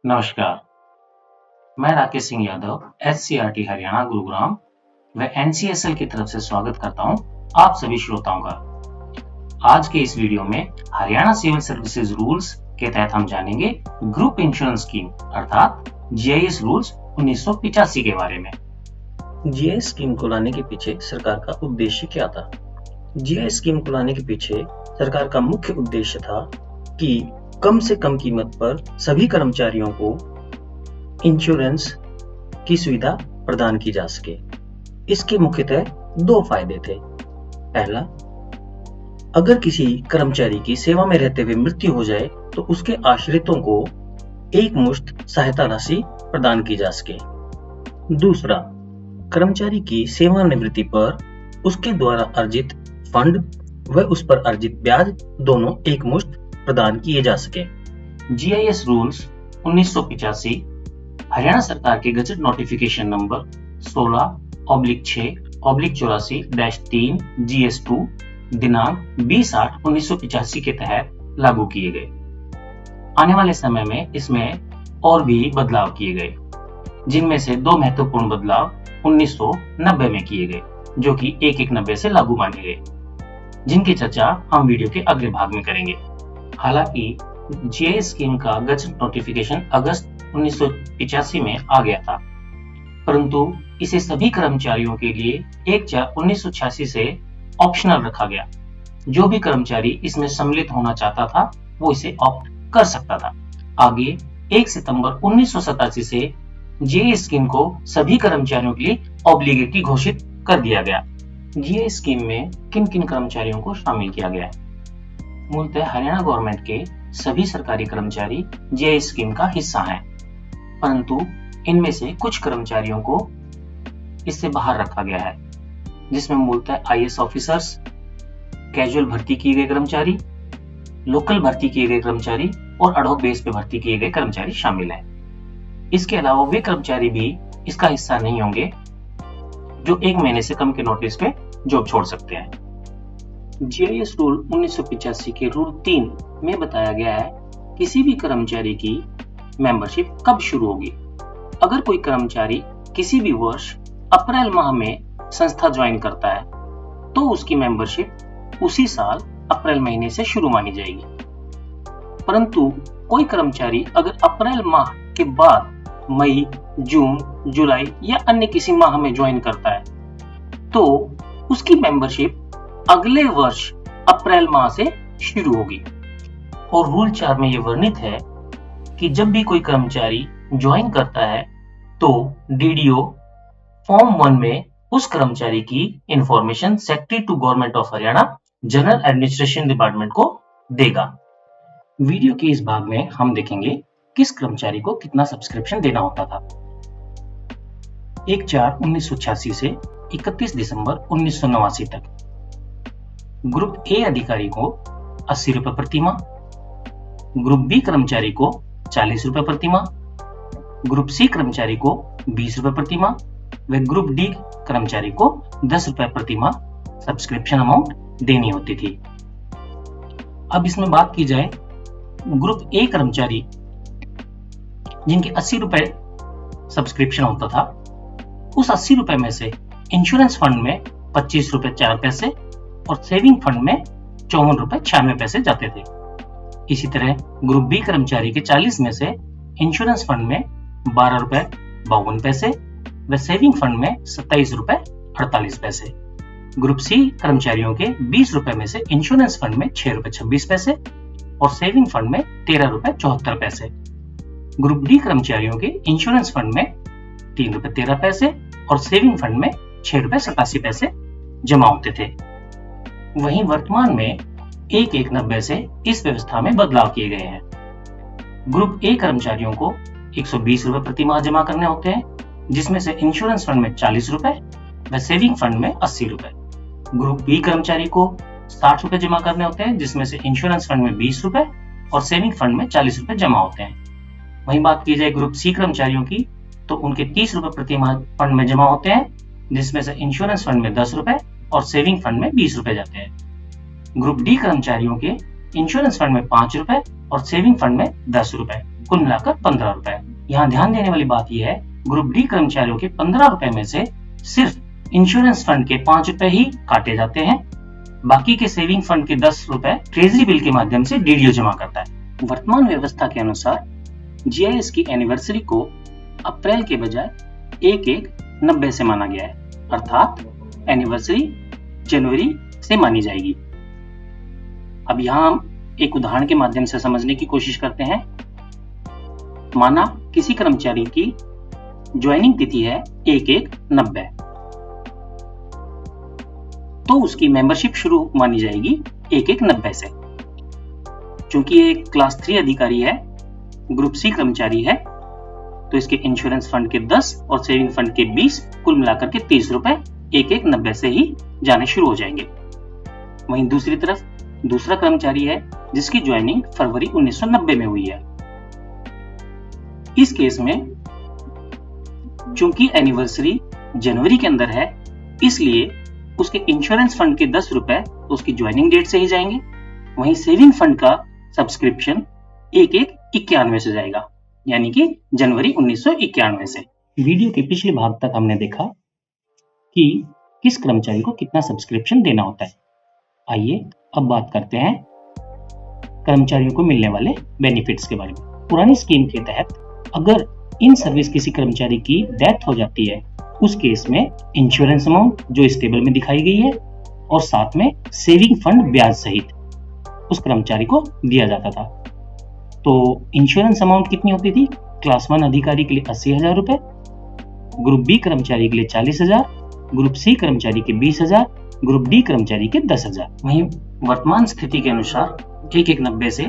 नमस्कार, मैं राकेश सिंह यादव एससीईआरटी हरियाणा गुरुग्राम व एनसीएसएल की तरफ से स्वागत करता हूं आप सभी श्रोताओं का। आज के इस वीडियो में हरियाणा सिविल सर्विसेज रूल्स के तहत हम जानेंगे ग्रुप इंश्योरेंस स्कीम अर्थात जीआईएस रूल्स 1985 के बारे में। जीआईएस स्कीम को लाने के पीछे सरकार का उद्देश्य क्या था? जीआईएस स्कीम को लाने के पीछे सरकार का मुख्य उद्देश्य था कि कम से कम कीमत पर सभी कर्मचारियों को इंश्योरेंस की सुविधा प्रदान की जा सके। इसके मुख्यतः दो फायदे थे। पहला, अगर किसी कर्मचारी की सेवा में रहते हुए मृत्यु हो जाए तो उसके आश्रितों को एकमुश्त सहायता राशि प्रदान की जा सके। दूसरा, कर्मचारी की सेवानिवृत्ति पर उसके द्वारा अर्जित फंड व उस पर अर्जित ब्याज दोनों एकमुश्त प्रदान किए जा सके। जीआईएस रूल्स 1985 हरियाणा सरकार के गजट नोटिफिकेशन नंबर 16/6/84-3 GS2 दिनांक 20/8/1985 के तहत लागू किए गए। आने वाले समय में इसमें और भी बदलाव किए गए, जिनमें से दो महत्वपूर्ण बदलाव 1990 में किए गए, जो कि 1190 से लागू माने गए, जिनकी चर्चा हम वीडियो के अगले भाग में करेंगे। हालांकि जीआईएस स्कीम का गजट नोटिफिकेशन अगस्त 1985 में आ गया था, परंतु इसे सभी कर्मचारियों के लिए 1/4/1986 से ऑप्शनल रखा गया। जो भी कर्मचारी इसमें सम्मिलित होना चाहता था वो इसे ऑप्ट कर सकता था। आगे 1 सितंबर 1987 से जीआईएस स्कीम को सभी कर्मचारियों के लिए ऑब्लिगेटरी घोषित कर दिया गया। जीआईएस स्कीम में किन किन कर्मचारियों को शामिल किया गया है? मूलतः हरियाणा गवर्नमेंट के सभी सरकारी कर्मचारी जीआईएस स्कीम का हिस्सा हैं, परंतु इनमें से कुछ कर्मचारियों को इससे बाहर रखा गया है, जिसमें मूलतः आईएएस ऑफिसर्स, कैजुअल भर्ती किए गए कर्मचारी, लोकल भर्ती किए गए कर्मचारी और एडहॉक बेस पे भर्ती किए गए कर्मचारी शामिल हैं। इसके अलावा वे कर्मचारी भी इसका हिस्सा नहीं होंगे जो 1 महीने से कम के नोटिस पे जॉब छोड़ सकते हैं। जीआईएस रूल 1985 के रूल 3 में बताया गया है किसी भी कर्मचारी की मेंबरशिप कब शुरू होगी। अगर कोई कर्मचारी किसी भी वर्ष अप्रैल माह में संस्था ज्वाइन करता है तो उसकी मेंबरशिप उसी साल अप्रैल महीने से शुरू मानी जाएगी। परंतु कोई कर्मचारी अगर अप्रैल माह के बाद मई, जून, जुलाई या अन्य किसी माह में ज्वाइन करता है तो उसकी मेंबरशिप अगले वर्ष अप्रैल माह से शुरू होगी। और रूल 4 में यह वर्णित है कि जब भी कोई कर्मचारी ज्वाइन करता है तो डीडीओ फॉर्म 1 में उस कर्मचारी की information secretary to government of Haryana general administration department को देगा। वीडियो के इस भाग में हम देखेंगे किस कर्मचारी को कितना सब्सक्रिप्शन देना होता था। 1/4/1986 से 31 दिसंबर 1989 तक ग्रुप ए अधिकारी को 80 रुपए प्रति माह, ग्रुप बी कर्मचारी को 40 रुपए प्रति माह, ग्रुप सी कर्मचारी को 20 रुपए प्रति माह व ग्रुप डी कर्मचारी को 10 रुपए प्रति माह सब्सक्रिप्शन अमाउंट देनी होती थी। अब इसमें बात की जाए ग्रुप ए कर्मचारी जिनके 80 रुपए सब्सक्रिप्शन होता था, उस 80 रुपए में से इंश्योरेंस फंड में 25 रुपए 4 पैसे और सेविंग फंड में 54 रुपए 96 पैसे जाते थे। इसी तरह ग्रुप बी कर्मचारी के 40 में से इंश्योरेंस फंड में 12 रुपए 52 पैसे व सेविंग फंड में 27 रुपए 48 पैसे। ग्रुप सी कर्मचारियों के 20 रुपए में से इंश्योरेंस फंड में 6 रुपए 26 पैसे और सेविंग फंड में 13 रुपए 74 पैसे। ग्रुप डी कर्मचारियों के इंश्योरेंस फंड में 3 रुपए 13 पैसे और सेविंग फंड में 6 रुपए 87 पैसे जमा होते थे। वहीं वर्तमान में 1/190 से इस व्यवस्था में बदलाव किए गए हैं। ग्रुप ए कर्मचारियों को 120 रुपए प्रति माह जमा करने होते हैं, जिसमें से इंश्योरेंस फंड में 40 रुपए व सेविंग फंड में 80 रुपए। ग्रुप बी कर्मचारी को 60 रुपए जमा करने होते हैं, जिसमें से इंश्योरेंस फंड में 20 रुपए और सेविंग फंड में 40 रुपए जमा होते हैं। वहीं बात की जाए ग्रुप सी कर्मचारियों की तो उनके 30 रुपए प्रति माह फंड में जमा होते हैं, जिसमें से इंश्योरेंस फंड में 10 रुपए और सेविंग फंड में 20 रुपए जाते हैं। ग्रुप डी कर्मचारियों के इंश्योरेंस फंड में 5 रुपए और सेविंग फंड में 10 रुपए कुल मिलाकर 15 रुपए। यहाँ ध्यान देने वाली बात यह है, ग्रुप डी कर्मचारियों के 15 रुपए में से सिर्फ इंश्योरेंस फंड के 5 रुपए ही काटे जाते हैं। बाकी के सेविंग फंड के 10 रुपए ट्रेजरी बिल के माध्यम से डीडीओ जमा करता है। वर्तमान व्यवस्था के अनुसार जीआईएस की एनिवर्सरी को अप्रैल के बजाय 1/1/90 से माना गया है, अर्थात एनिवर्सरी जनवरी से मानी जाएगी। अब यहाँ हम एक उदाहरण के माध्यम से समझने की कोशिश करते हैं। माना किसी कर्मचारी की ज्वाइनिंग तिथि है 1/1/90, तो उसकी मेंबरशिप शुरू मानी जाएगी 1/1/90 से। चूंकि ये क्लास 3 अधिकारी है, ग्रुप सी कर्मचारी है, तो इसके इंश्योरेंस फंड के 10 और सेविंग फंड के 20 कुल मिलाकर के 30 रुपए 1/1/90 से ही जाने शुरू हो जाएंगे। वहीं दूसरी तरफ दूसरा कर्मचारी है जिसकी ज्वाइनिंग फरवरी 1990 में हुई है। इस केस में चूंकि एनिवर्सरी जनवरी के अंदर है, इसलिए उसके इंश्योरेंस फंड के 10 रुपए तो उसकी ज्वाइनिंग डेट से ही जाएंगे। वहीं सेविंग फंड का सब्सक्रिप्शन 1/1/91 से जाएगा, यानी कि जनवरी 1991 से। वीडियो के पिछले भाग तक हमने देखा कि किस कर्मचारी को कितना सब्सक्रिप्शन देना होता है। आइए अब बात करते हैं कर्मचारियों को मिलने वाले बेनिफिट्स के बारे में। पुरानी स्कीम के तहत अगर इन सर्विस किसी कर्मचारी की डेथ हो जाती है, उस केस में इंश्योरेंस अमाउंट जो इस टेबल में दिखाई गई है और साथ में सेविंग फंड ब्याज सहित उस कर्मचारी को दिया जाता था। तो इंश्योरेंस अमाउंट कितनी होती थी? क्लास 1 अधिकारी के लिए 80,000 रुपए, ग्रुप बी कर्मचारी के लिए 40,000, ग्रुप सी कर्मचारी के 20,000, ग्रुप डी कर्मचारी के 10,000। वहीं वर्तमान स्थिति के अनुसार 1/1/90 से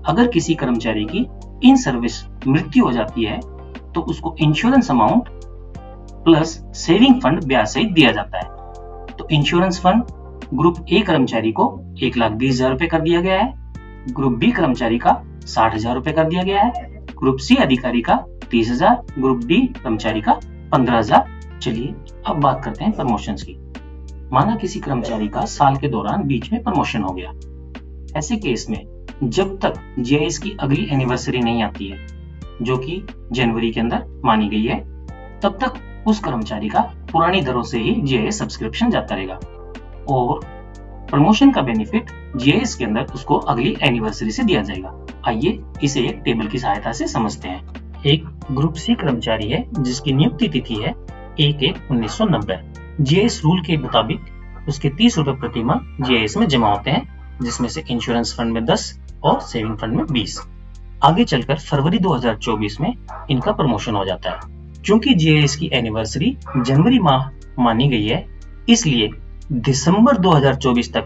अगर किसी कर्मचारी की इन सर्विस मृत्यु हो जाती है तो उसको insurance amount plus saving fund ब्याज सहित दिया जाता है। तो इंश्योरेंस फंड ग्रुप ए कर्मचारी को 1,20,000 रुपए कर दिया गया है, ग्रुप बी कर्मचारी का 60,000 रुपए कर दिया गया है, ग्रुप सी अधिकारी का 30,000, ग्रुप डी कर्मचारी का 15,000। चलिए अब बात करते हैं प्रमोशंस की। माना किसी कर्मचारी का साल के दौरान बीच में प्रमोशन हो गया। ऐसे केस में जब तक जीआईएस की अगली एनिवर्सरी नहीं आती है, जो कि जनवरी के अंदर मानी गई है, तब तक उस कर्मचारी का पुरानी दरों से ही जीआईएस सब्सक्रिप्शन जाता रहेगा और प्रमोशन का बेनिफिट जीआईएस के अंदर उसको अगली एनिवर्सरी से दिया जाएगा। आइए इसे एक टेबल की सहायता से समझते हैं। एक ग्रुप सी कर्मचारी है जिसकी नियुक्ति तिथि है 1/1/1990। जीआईएस रूल के मुताबिक उसके 30 रुपए प्रति माह जीआईएस में जमा होते हैं, जिसमें से इंश्योरेंस फंड में 10 और सेविंग फंड में 20। आगे चलकर फरवरी 2024 में इनका प्रमोशन हो जाता है। चूंकि जीआईएस की एनिवर्सरी जनवरी माह मानी गई है, इसलिए दिसंबर 2024 तक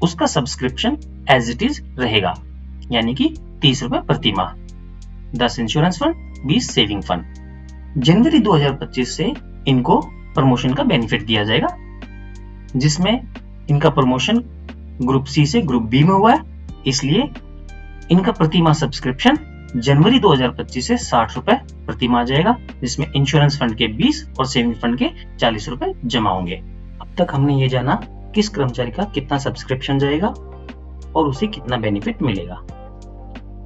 उसका सब्सक्रिप्शन एज इट इज रहेगा, यानी कि 30 रुपए प्रति माह, 10 इंश्योरेंस फंड, 20 सेविंग फंड। जनवरी 2025 से इनको प्रमोशन का बेनिफिट दिया जाएगा, जिसमें इनका प्रमोशन ग्रुप सी से ग्रुप बी में हुआ है, इसलिए इनका प्रति माह सब्सक्रिप्शन जनवरी 2025 से 60 रुपए प्रति माह जाएगा, जिसमें इंश्योरेंस फंड के 20 और सेविंग फंड के 40 रुपए जमा होंगे। अब तक हमने ये जाना किस कर्मचारी का कितना सब्सक्रिप्शन जाएगा और उसे कितना बेनिफिट मिलेगा।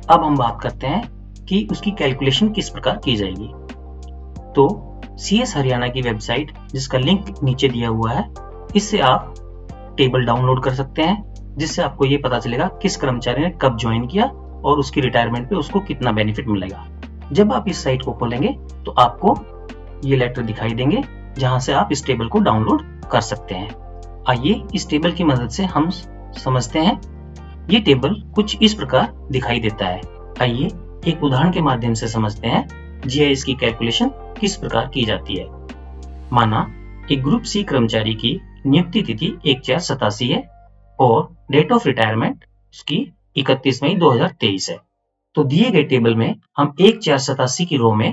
अब हम बात करते हैं कि उसकी कैलकुलेशन किस प्रकार की जाएगी। तो सीएस हरियाणा की वेबसाइट, जिसका लिंक नीचे दिया हुआ है, इससे आप टेबल डाउनलोड कर सकते हैं, जिससे आपको ये पता चलेगा किस कर्मचारी ने कब ज्वाइन किया और उसकी रिटायरमेंट पे उसको कितना बेनिफिट मिलेगा। जब आप इस साइट को खोलेंगे तो आपको ये लेटर दिखाई देंगे, जहां से आप इस टेबल को डाउनलोड कर सकते हैं। आइए इस टेबल की मदद से हम समझते हैं। ये टेबल कुछ इस प्रकार दिखाई देता है। आइए एक उदाहरण के माध्यम से समझते हैं जीआईएस की कैलकुलेशन किस प्रकार की जाती है। माना एक ग्रुप सी कर्मचारी की नियुक्ति तिथि 1/4/87 है और डेट ऑफ रिटायरमेंट उसकी 31 मई 2023 है। तो दिए गए टेबल में हम 1/4/87 की रो में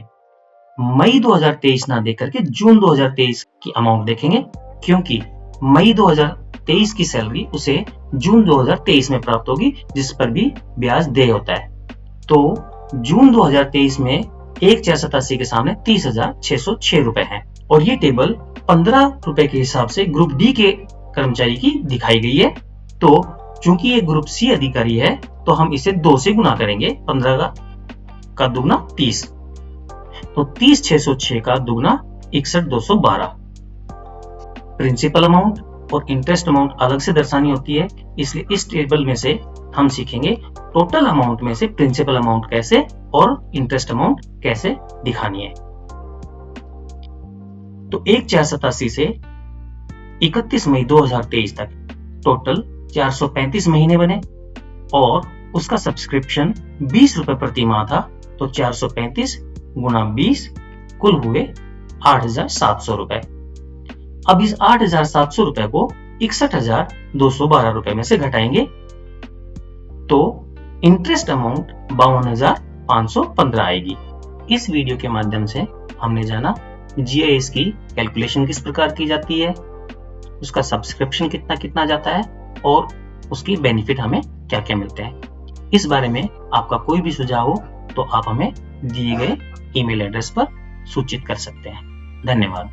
मई 2023 ना देकर के जून 2023 की अमाउंट देखेंगे, क्योंकि मई 2023 की सैलरी उसे जून 2023 में प्राप्त होगी, जिस पर भी ब्याज देय होता है। तो जून 2023 में 1/4/87 के सामने 30,606 रुपए है और ये टेबल 15 रुपए के हिसाब से ग्रुप डी के कर्मचारी की दिखाई गई है। तो चूंकि ये ग्रुप सी अधिकारी है, तो हम इसे 2 से गुना करेंगे 15 का, का दुगना 30, तो 30,606 का दुगना 61,212। प्रिंसिपल अमाउंट और इंटरेस्ट अमाउंट अलग से दर्शानी होती है, इसलिए इस टेबल में से हम सीखेंगे टोटल अमाउंट में से प्रिंसिपल अमाउंट कैसे और इंटरेस्ट अमाउंट कैसे दिखानी है। तो 1/487 से 31 मई 2023 तक टोटल 435 महीने बने और उसका सब्सक्रिप्शन 20 रुपए प्रति माह था, तो 435 गुना 20 कुल हुए 8,700 रुपए। अब इस 8,700 रुपए को 61,212 रुपए में से घटाएंगे, तो इंटरेस्ट अमाउंट 52,515 आएगी। इस वीडियो के माध्यम से हमने जाना जीआईएस की कैलकुलेशन किस प्रकार की जाती है, उसका सब्सक्रिप्शन कितना कितना जाता है और उसकी बेनिफिट हमें क्या क्या मिलते हैं। इस बारे में आपका कोई भी सुझाव हो तो आप हमें दिए गए ईमेल एड्रेस पर सूचित कर सकते हैं। धन्यवाद।